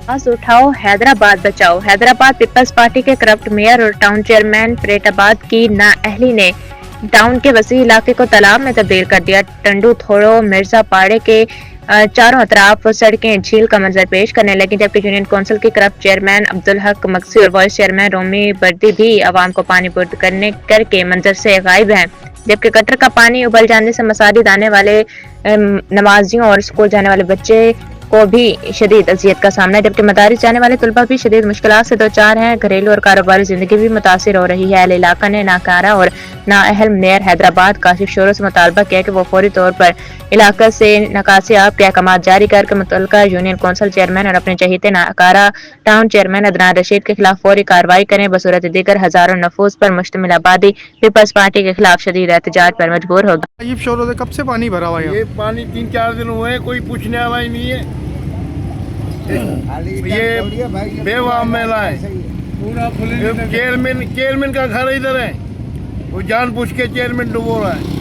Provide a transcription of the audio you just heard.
आवाज उठाओ, हैदराबाद बचाओ। हैदराबाद पीपल्स पार्टी के करप्ट मेयर और टाउन चेयरमैन फरीदाबाद की नाअहली ने टाउन के वसी इलाके को तालाब में तब्दील कर दिया। टंडू थोड़ो मिर्जा पाड़े के चारों अतराफ सड़कें झील का मंजर पेश करने लगी, जबकि यूनियन कौंसिल के करप्ट चेयरमैन अब्दुल हक मक्सी और वाइस चेयरमैन रोमी बर्दी भी आवाम को पानी बुर्द करके मंजर से गायब हैं। जबकि गटर का पानी उबल जाने से मसाजिद आने वाले नमाजियों और स्कूल जाने वाले बच्चे को भी शदीद अजियत का सामना है, जबकि मदारिस जाने वाले तलबा भी शदीद मुश्किलात से दो चार हैं। घरेलू और कारोबारी जिंदगी भी मुतासिर हो रही है। अहले इलाका ने नाकारा और नाअहल मेयर हैदराबाद काशिफ शोरों से मुतालबा किया कि वो फौरी तौर पर इलाका से नकासियाब के अहकाम जारी करके मुतल्लिका यूनियन कौंसिल चेयरमैन और अपने चहीते नाकारा टाउन चेयरमैन अदनान रशीद के खिलाफ फौरी कार्रवाई करें। बसूरत दीगर हजारों नफूस पर मुश्तमिल आबादी पीपल्स पार्टी के खिलाफ शदीद एहतजाज पर मजबूर होगी। अजीब शोरों से कब से पानी भरा हुआ है? ये पानी 3-4 दिन हुए हैं, कोई पूछने वाला ही नहीं है। ये बेवा मेला है। चेयरमैन का घर इधर है, वो जानबूझ के चेयरमैन डुबो रहा है।